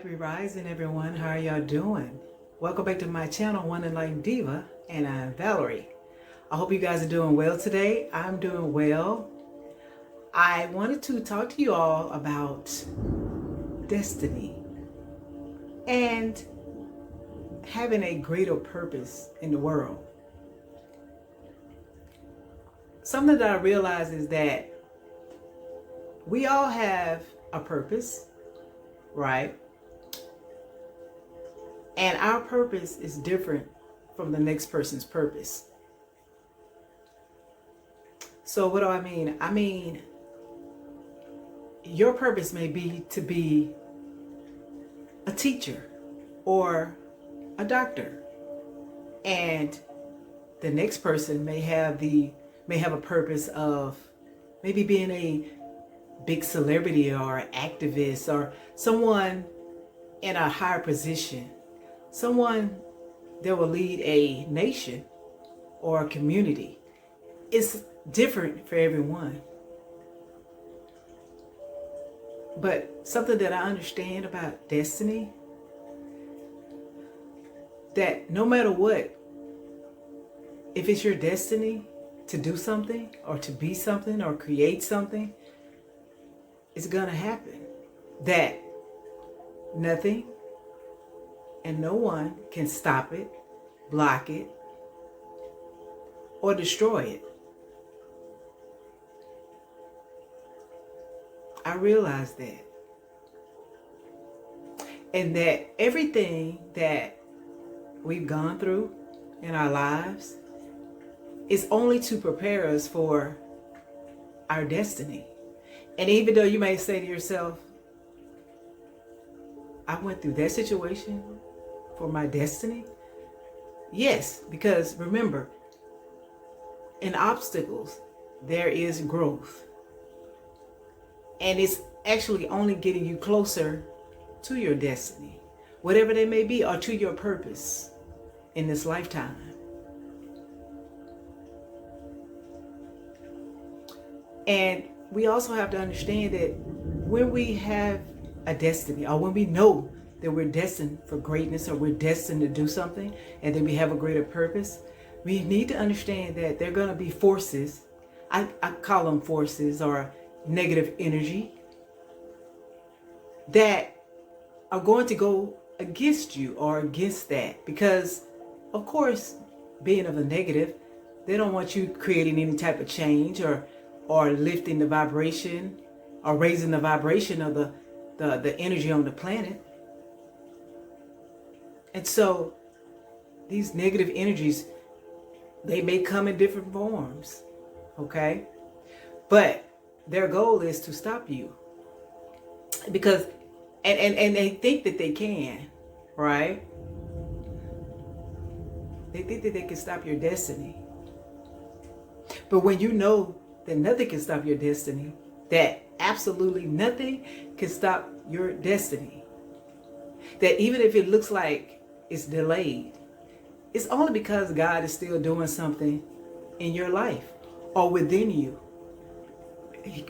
Happy Rising, everyone. How are y'all doing? Welcome back to my channel, One Enlightened Diva, and I'm Valerie. I hope you guys are doing well today. I'm doing well. I wanted to talk to you all about destiny and having a greater purpose in the world. Something that I realize is that we all have a purpose, right? And our purpose is different from the next person's purpose. So what do I mean? I mean, your purpose may be to be a teacher or a doctor. And the next person may have a purpose of maybe being a big celebrity or an activist or someone in a higher position. Someone that will lead a nation or a community. It's different for everyone. But something that I understand about destiny, that no matter what, if it's your destiny to do something or to be something or create something, it's gonna happen. That nothing and no one can stop it, block it, or destroy it. I realize that. And that everything that we've gone through in our lives is only to prepare us for our destiny. And even though you may say to yourself, I went through that situation for my destiny. Yes, because remember, in obstacles, there is growth. And it's actually only getting you closer to your destiny, whatever they may be, or to your purpose in this lifetime. And we also have to understand that when we have a destiny, or when we know that we're destined for greatness, or we're destined to do something, and then we have a greater purpose, we need to understand that there are going to be forces, I call them forces, or negative energy, that are going to go against you or against that. Because, of course, being of a negative, they don't want you creating any type of change or lifting the vibration or raising the vibration of the energy on the planet. And so these negative energies, they may come in different forms, okay? But their goal is to stop you. Because, and they think that they can, right? They think that they can stop your destiny. But when you know that nothing can stop your destiny, that absolutely nothing can stop your destiny, that even if it looks like it's delayed, it's only because God is still doing something in your life or within you.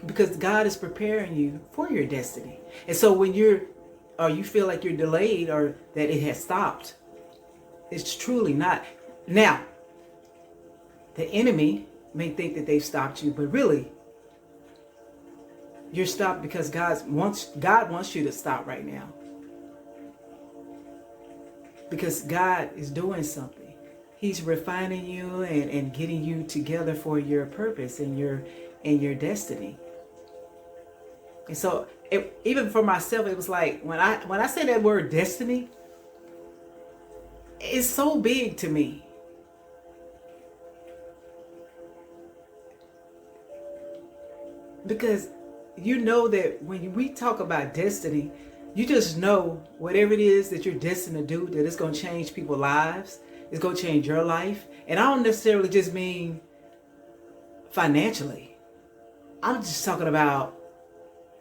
Because God is preparing you for your destiny. And so when you feel like you're delayed or that it has stopped, it's truly not. Now, the enemy may think that they've stopped you, but really, you're stopped because God wants you to stop right now. Because God is doing something. He's refining you and getting you together for your purpose and your destiny. And so even for myself, it was like when I say that word destiny, it's so big to me. Because you know that when we talk about destiny, you just know whatever it is that you're destined to do, that it's going to change people's lives. It's going to change your life. And I don't necessarily just mean financially. I'm just talking about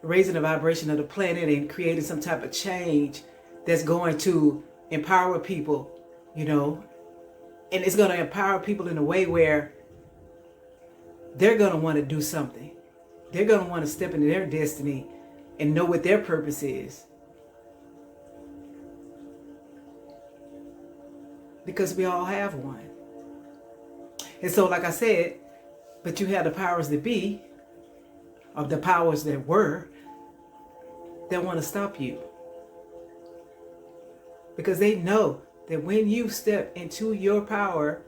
raising the vibration of the planet and creating some type of change that's going to empower people, you know. And it's going to empower people in a way where they're going to want to do something. They're going to want to step into their destiny and know what their purpose is. because we all have one. And so, like I said, but you have the powers that be, of the powers that were, that want to stop you. Because they know that when you step into your power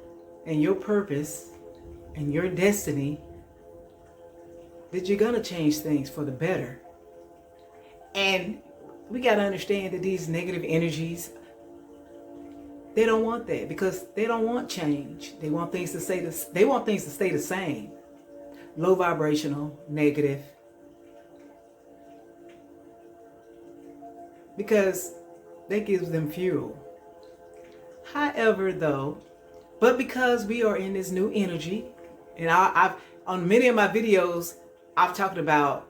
and your purpose and your destiny, that you're going to change things for the better. And we got to understand that these negative energies, they don't want that, because they don't want change. They want things to stay the same. Low vibrational, negative. Because that gives them fuel. However, though, but because we are in this new energy, and I've on many of my videos, I've talked about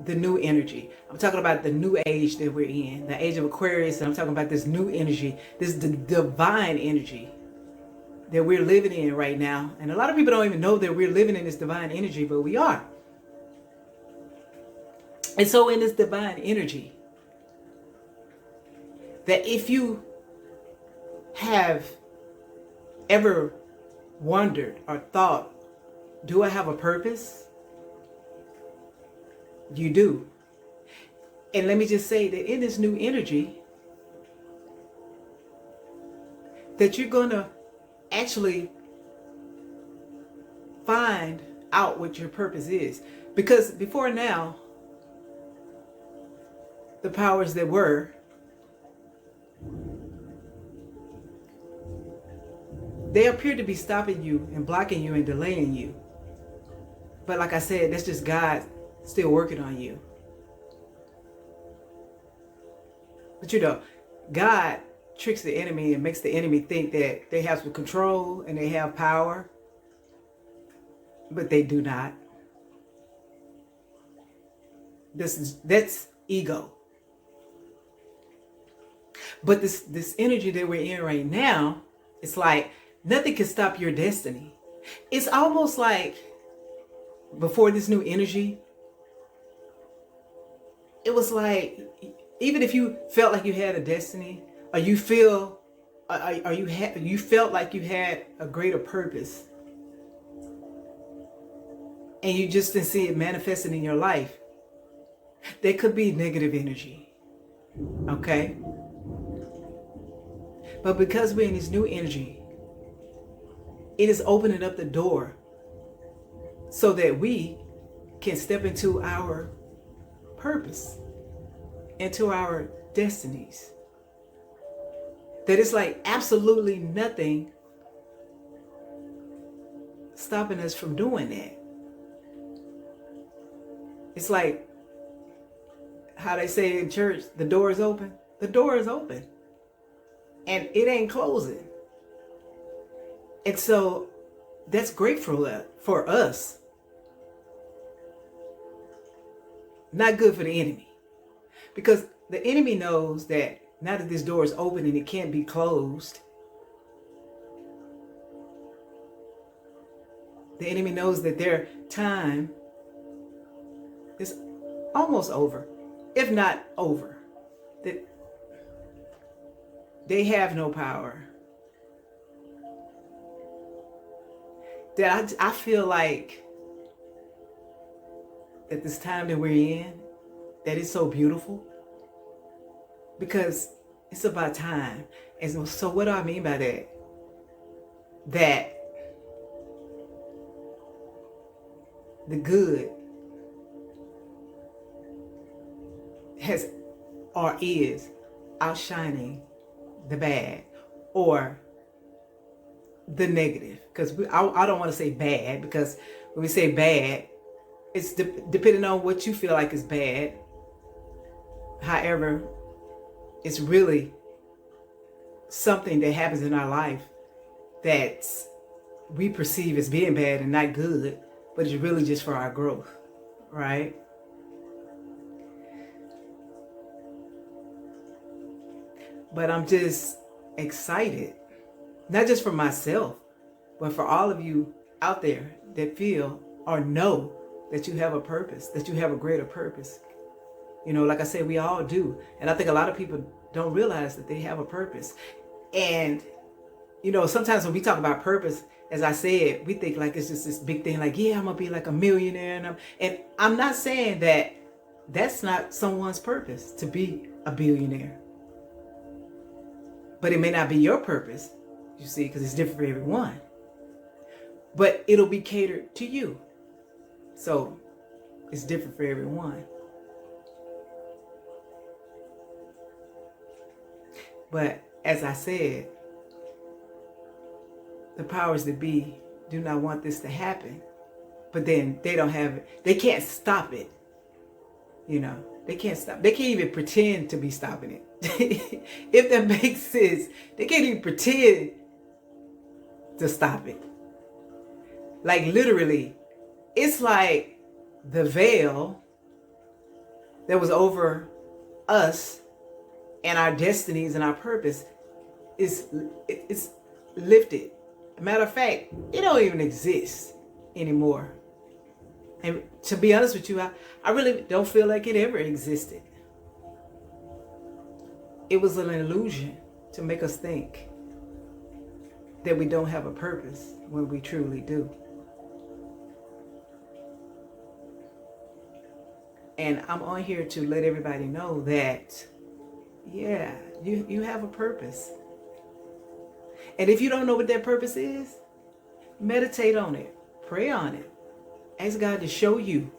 the new energy. I'm talking about the new age that we're in, the age of Aquarius, and I'm talking about this new energy, this divine energy that we're living in right now. And a lot of people don't even know that we're living in this divine energy, but we are. And so in this divine energy, that if you have ever wondered or thought, do I have a purpose? You do. And let me just say that in this new energy, that you're going to actually find out what your purpose is. Because before now, the powers that were, they appear to be stopping you and blocking you and delaying you. But like I said, that's just God still working on you. But you know, God tricks the enemy and makes the enemy think that they have some control and they have power. But they do not. That's ego. But this energy that we're in right now, it's like nothing can stop your destiny. It's almost like before this new energy, it was like, even if you felt like you had a destiny, or you felt like you had a greater purpose, and you just didn't see it manifesting in your life, there could be negative energy. Okay? But because we're in this new energy, it is opening up the door so that we can step into our purpose, into our destinies. That it's like absolutely nothing stopping us from doing that. It's like how they say in church, the door is open. The door is open. And it ain't closing. And so that's great for us. Not good for the enemy. Because the enemy knows that now that this door is open and it can't be closed, the enemy knows that their time is almost over, if not over. That they have no power. That I feel like at this time that we're in, that is so beautiful, because it's about time. And so what do I mean by that? That the good has or is outshining the bad or the negative. Because I don't want to say bad, because when we say bad, it's depending on what you feel like is bad. However, it's really something that happens in our life that we perceive as being bad and not good, but it's really just for our growth, right? But I'm just excited, not just for myself, but for all of you out there that feel or know that you have a purpose, that you have a greater purpose. You know, like I said, we all do. And I think a lot of people don't realize that they have a purpose. And sometimes when we talk about purpose, as I said, we think like it's just this big thing, like, yeah, I'm gonna be like a millionaire, and I'm not saying that that's not someone's purpose to be a billionaire, but it may not be your purpose, you see, because it's different for everyone. But it'll be catered to you, so it's different for everyone. But as I said, the powers that be do not want this to happen, but then they don't have it. They can't stop it. They can't stop. They can't even pretend to be stopping it. If that makes sense, they can't even pretend to stop it. Like literally, it's like the veil that was over us and our destinies and our purpose it's lifted. Matter of fact, it don't even exist anymore. And to be honest with you, I really don't feel like it ever existed. It was an illusion to make us think that we don't have a purpose when we truly do. And I'm on here to let everybody know that, yeah, you have a purpose. And if you don't know what that purpose is, meditate on it, pray on it. Ask God to show you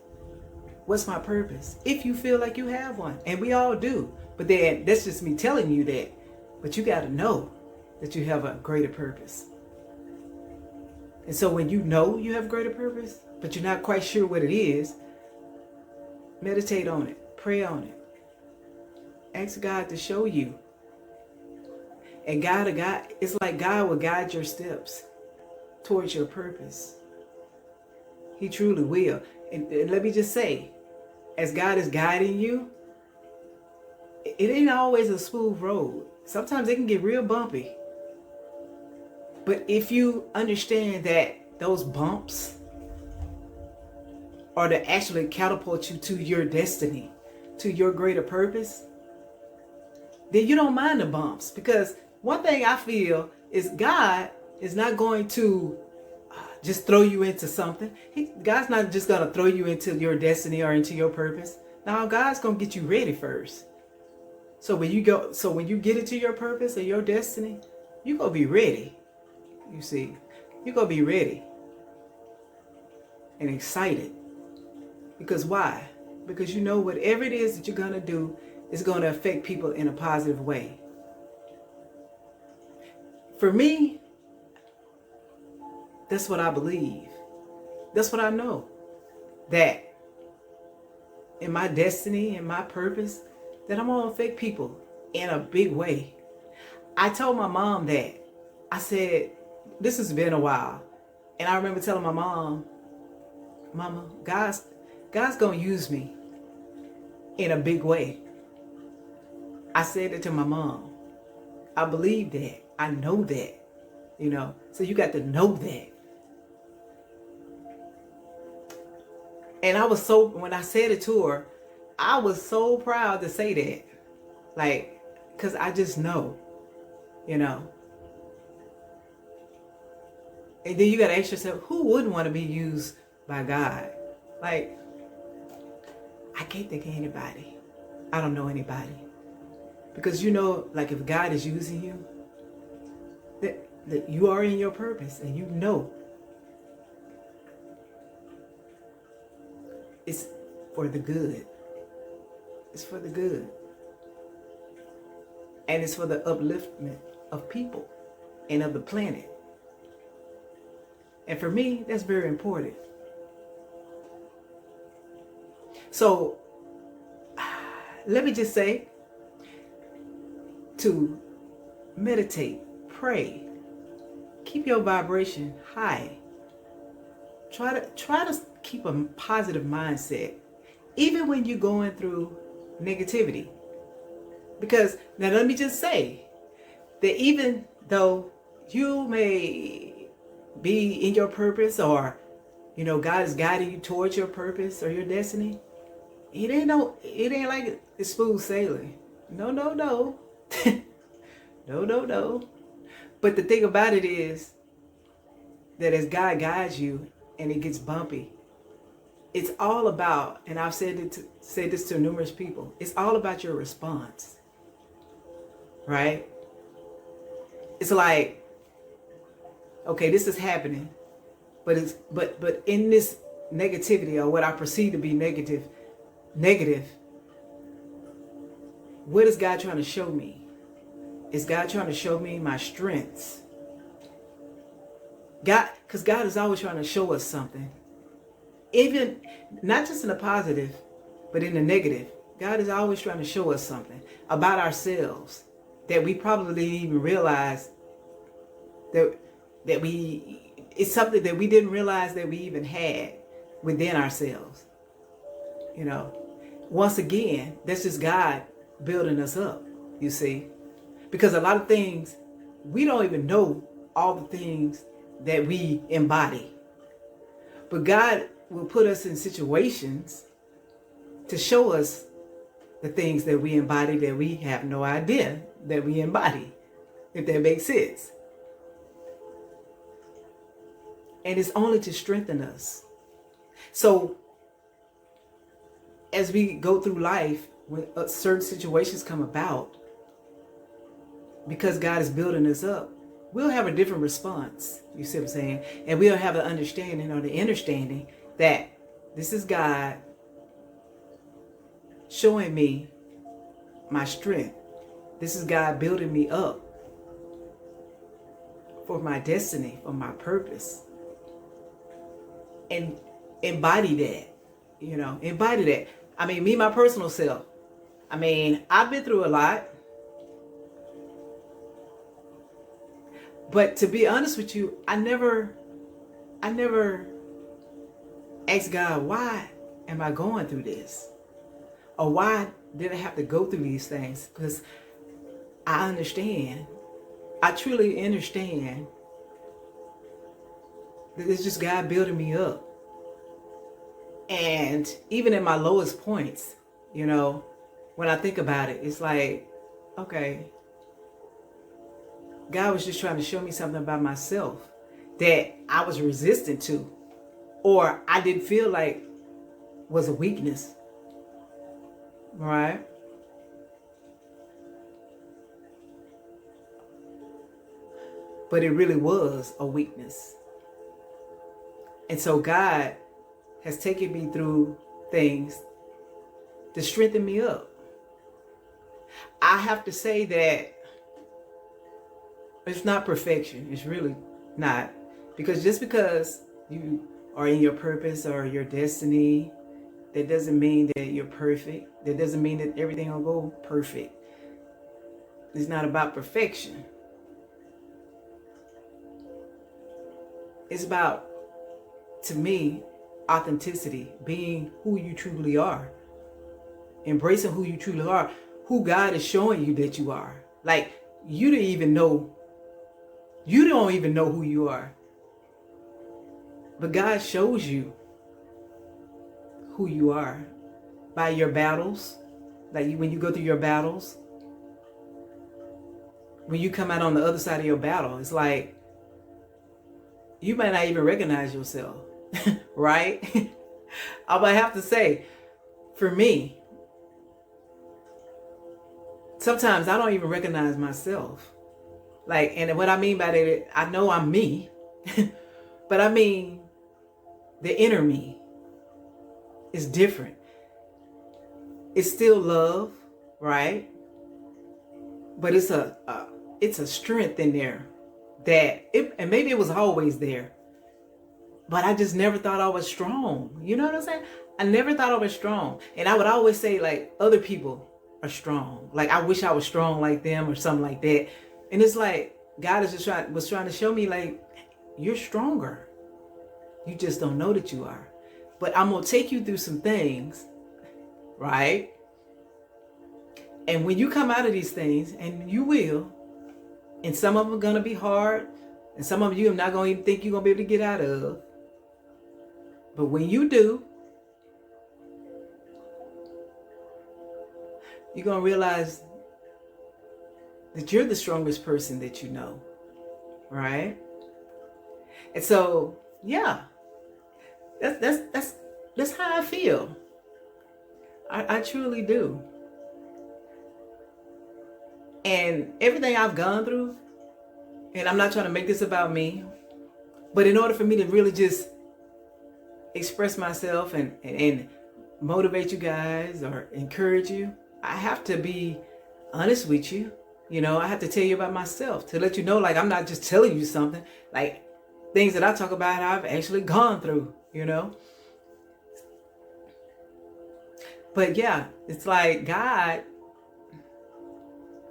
what's my purpose. If you feel like you have one, and we all do, but then that's just me telling you that. But you got to know that you have a greater purpose. And so when you know you have a greater purpose, but you're not quite sure what it is, meditate on it, pray on it. Ask God to show you. And it's like God will guide your steps towards your purpose. He truly will. And let me just say, as God is guiding you, it ain't always a smooth road. Sometimes it can get real bumpy. But if you understand that those bumps are to actually catapult you to your destiny, to your greater purpose, then you don't mind the bumps. Because one thing I feel is God is not going to just throw you into something. God's not just going to throw you into your destiny or into your purpose. Now, God's going to get you ready first. So when you get into your purpose or your destiny, you're going to be ready. You see, you're going to be ready and excited. Because why? Because you know whatever it is that you're going to do is going to affect people in a positive way. For me, that's what I believe. That's what I know. That in my destiny and my purpose, that I'm going to affect people in a big way. I told my mom that. I said, this has been a while. And I remember telling my mom, Mama, God's going to use me in a big way. I said it to my mom. I believe that. I know that. So you got to know that. And when I said it to her, I was so proud to say that. Like, because I just know, And then you got to ask yourself, who wouldn't want to be used by God? Like, I can't think of anybody. I don't know anybody. Because like if God is using you, that you are in your purpose and you know it's for the good. It's for the good. And it's for the upliftment of people and of the planet. And for me, that's very important. So, let me just say, to meditate, pray, keep your vibration high. Try to keep a positive mindset, even when you're going through negativity. Because now let me just say that even though you may be in your purpose, or God is guiding you towards your purpose or your destiny, it ain't like it's smooth sailing. No. No. But the thing about it is that as God guides you and it gets bumpy, it's all about, and I've said this to numerous people, it's all about your response, right? It's like, okay, this is happening, but in this negativity, or what I perceive to be negative, what is God trying to show me? Is God trying to show me my strengths? Because God is always trying to show us something. Even, not just in the positive, but in the negative. God is always trying to show us something about ourselves that we probably didn't even realize it's something that we didn't realize that we even had within ourselves. You know, once again, that's just God building us up, you see. Because a lot of things, we don't even know all the things that we embody. But God will put us in situations to show us the things that we embody that we have no idea that we embody, if that makes sense. And it's only to strengthen us. So as we go through life, when certain situations come about, because God is building us up, we'll have a different response. You see what I'm saying? And we'll have an understanding, or the understanding, that this is God showing me my strength. This is God building me up for my destiny, for my purpose. And embody that, embody that. I mean, me, my personal self. I mean, I've been through a lot. But to be honest with you, I never asked God, why am I going through this? Or why did I have to go through these things? Because I understand. I truly understand that it's just God building me up. And even in my lowest points, when I think about it, it's like, okay, God was just trying to show me something about myself that I was resistant to, or I didn't feel like was a weakness, right? But it really was a weakness. And so God has taken me through things to strengthen me up. I have to say that it's not perfection. It's really not. Because just because you are in your purpose or your destiny, that doesn't mean that you're perfect. That doesn't mean that everything will go perfect. It's not about perfection. It's about, to me, authenticity, being who you truly are, embracing who you truly are, who God is showing you that you are. Like, you don't even know who you are, but God shows you who you are by your battles. Like, when you go through your battles, when you come out on the other side of your battle, it's like you might not even recognize yourself. Right? I might have to say, for me, sometimes I don't even recognize myself. Like, and what I mean by that, I know I'm me, but I mean the inner me is different. It's still love, right? But it's a strength in there and maybe it was always there. But I just never thought I was strong. You know what I'm saying? I never thought I was strong. And I would always say, like, other people are strong. Like, I wish I was strong like them or something like that. And it's like, God is just was trying to show me, like, you're stronger. You just don't know that you are. But I'm going to take you through some things, right? And when you come out of these things, and you will, and some of them are going to be hard, and some of you I'm not going to even think you're going to be able to get out of. But when you do, you're going to realize that you're the strongest person that you know. right? And so, yeah, that's how I feel. I truly do. And everything I've gone through, and I'm not trying to make this about me, but in order for me to really just express myself and motivate you guys or encourage you, I have to be honest with you. You know, I have to tell you about myself to let you know, like, I'm not just telling you something, like things that I talk about I've actually gone through, you know. But yeah, it's like God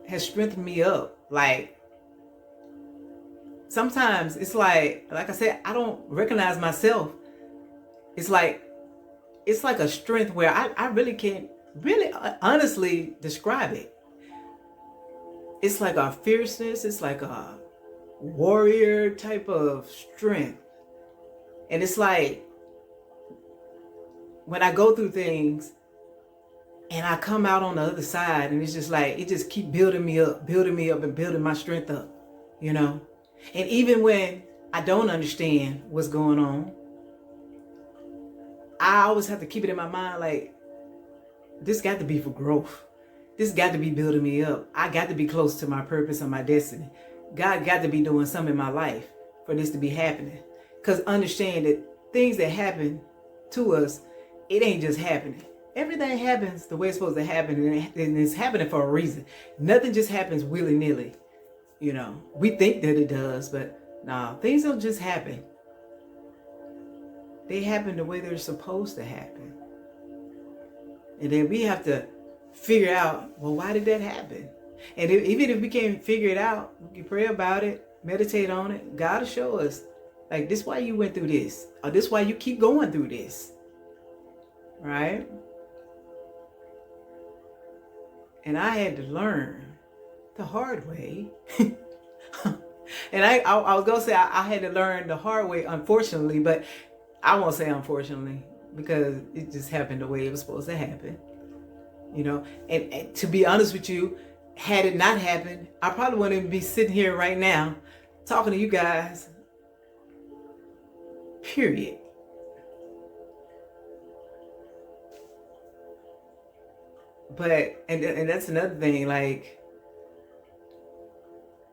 has strengthened me up. Like, sometimes it's like I said, I don't recognize myself. It's like a strength where I really can't really honestly describe it. It's like a fierceness. It's like a warrior type of strength. And it's like when I go through things and I come out on the other side, and it's just like, it just keep building me up and building my strength up, you know? And even when I don't understand what's going on, I always have to keep it in my mind, like, this got to be for growth. This got to be building me up. I got to be close to my purpose and my destiny. God got to be doing something in my life for this to be happening. Because understand that things that happen to us, it ain't just happening. Everything happens the way it's supposed to happen, and it's happening for a reason. Nothing just happens willy-nilly. You know, we think that it does, but no, things don't just happen. They happen the way they're supposed to happen. And then we have to figure out, well, why did that happen? And even if we can't figure it out, we can pray about it, meditate on it. God will show us, like, this is why you went through this, or this is why you keep going through this, right? And I had to learn the hard way. And I was going to say I had to learn the hard way, unfortunately, but I won't say unfortunately, because it just happened the way it was supposed to happen. You know, and to be honest with you, had it not happened, I probably wouldn't be sitting here right now talking to you guys, period. But, and that's another thing, like,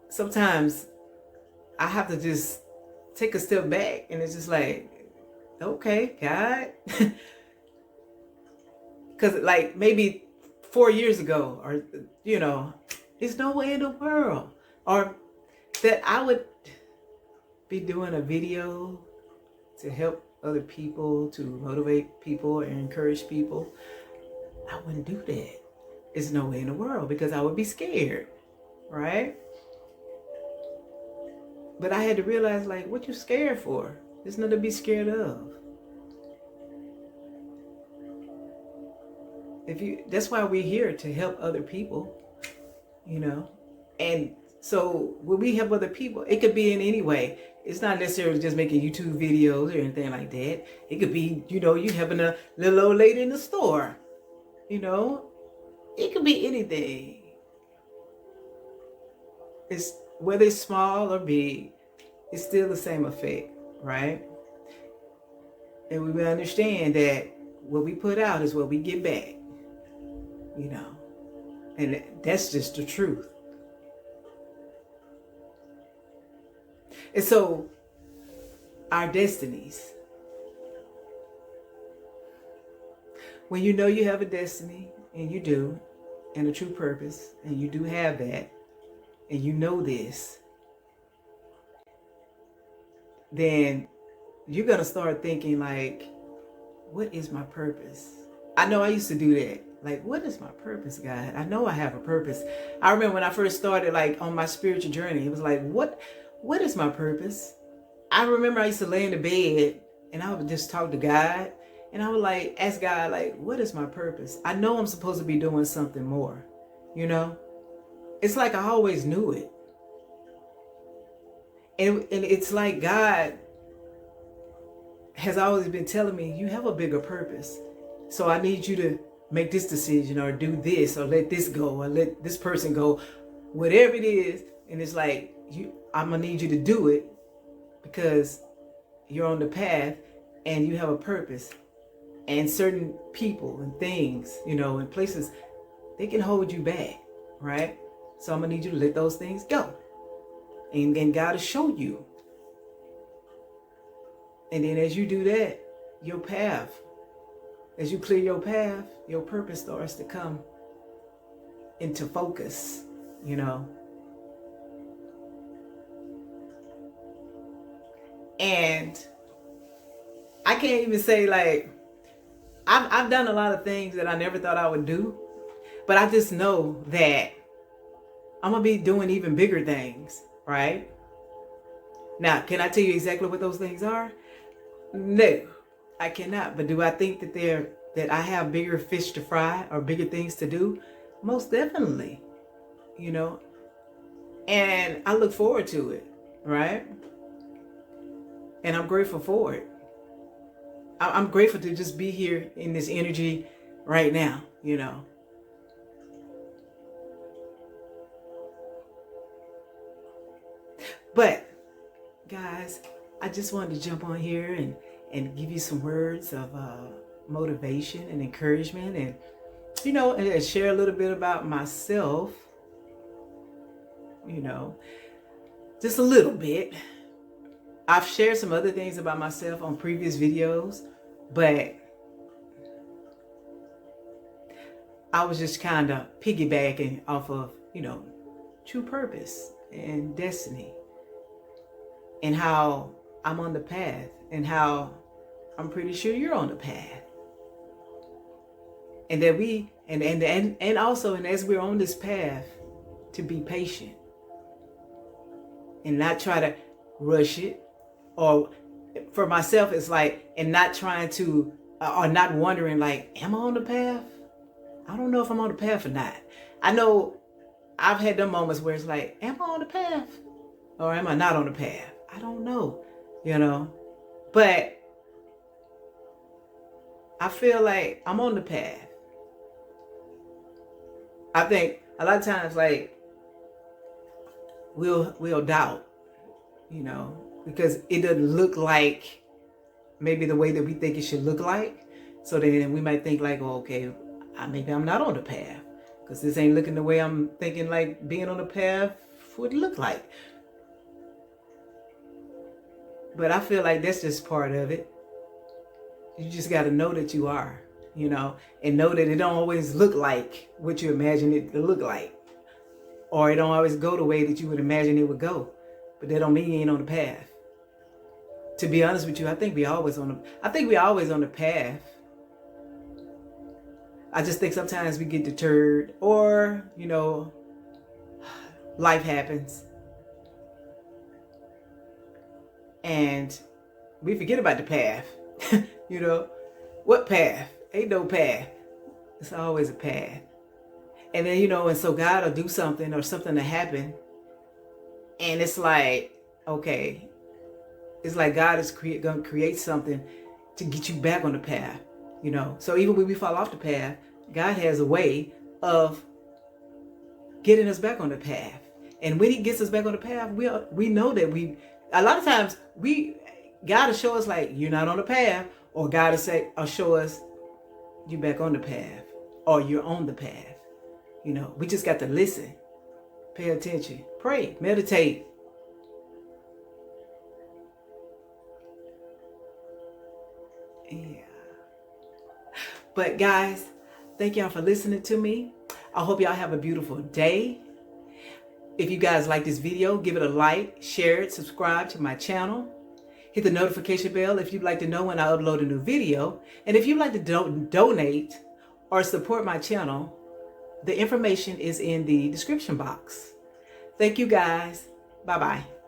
sometimes I have to just take a step back, and it's just like, okay, God. Because, like, maybe 4 years ago, or, you know, there's no way in the world, or that I would be doing a video to help other people, to motivate people and encourage people. I wouldn't do that. There's no way in the world, because I would be scared, right? But I had to realize, like, what you scared for? There's nothing to be scared of. That's why we're here, to help other people, you know. And so when we help other people, it could be in any way. It's not necessarily just making YouTube videos or anything like that. It could be, you know, you helping a little old lady in the store, you know. It could be anything. It's whether it's small or big, it's still the same effect, right? And we will understand that what we put out is what we get back, you know. And that's just the truth. And so, our destinies. When you know you have a destiny, and you do, and a true purpose, and you do have that, and you know this, then you're going to start thinking, like, what is my purpose? I know I used to do that. Like, what is my purpose, God? I know I have a purpose. I remember when I first started, like, on my spiritual journey, it was like, what is my purpose? I remember I used to lay in the bed and I would just talk to God, and I would, like, ask God, like, what is my purpose? I know I'm supposed to be doing something more, you know? It's like I always knew it. And it's like God has always been telling me, you have a bigger purpose. So I need you to make this decision, or do this, or let this go, or let this person go, whatever it is. And it's like, I'm going to need you to do it because you're on the path and you have a purpose. And certain people and things, and places, they can hold you back, right? So I'm going to need you to let those things go. And God will show you. And then as you do that, your path, as you clear your path, your purpose starts to come into focus, And I can't even say like, I've done a lot of things that I never thought I would do, but I just know that I'm going to be doing even bigger things, right? Now, can I tell you exactly what those things are? No, I cannot. But do I think that I have bigger fish to fry or bigger things to do? Most definitely, and I look forward to it, right? And I'm grateful for it. I'm grateful to just be here in this energy right now, But, guys, I just wanted to jump on here and give you some words of motivation and encouragement and, and share a little bit about myself, just a little bit. I've shared some other things about myself on previous videos, but I was just kind of piggybacking off of, true purpose and destiny and how I'm on the path and how I'm pretty sure you're on the path. And that and also, and as we're on this path, to be patient and not try to rush it. Or for myself, it's like, and not trying to, or not wondering like, am I on the path? I don't know if I'm on the path or not. I know I've had them moments where it's like, am I on the path? Or am I not on the path? I don't know, But I feel like I'm on the path. I think a lot of times, like, we'll doubt, because it doesn't look like maybe the way that we think it should look like. So then we might think like, oh, okay, maybe I'm not on the path because this ain't looking the way I'm thinking like being on the path would look like. But I feel like that's just part of it. You just got to know that you are, and know that it don't always look like what you imagine it to look like. Or it don't always go the way that you would imagine it would go. But that don't mean you ain't on the path. To be honest with you, I think we always on the path. I just think sometimes we get deterred or, life happens. And we forget about the path. What path? Ain't no path. It's always a path. And then, and so God will do something or something to happen. And it's like, okay, it's like God is going to create something to get you back on the path, So even when we fall off the path, God has a way of getting us back on the path. And when he gets us back on the path, we know that a lot of times God will show us like, you're not on the path, or God will show us you're back on the path, or you're on the path. We just got to listen, pay attention, pray, meditate. Yeah. But guys, thank y'all for listening to me. I hope y'all have a beautiful day. If you guys like this video, give it a like, share it, subscribe to my channel. Hit the notification bell if you'd like to know when I upload a new video. And if you'd like to donate or support my channel, the information is in the description box. Thank you guys. Bye-bye.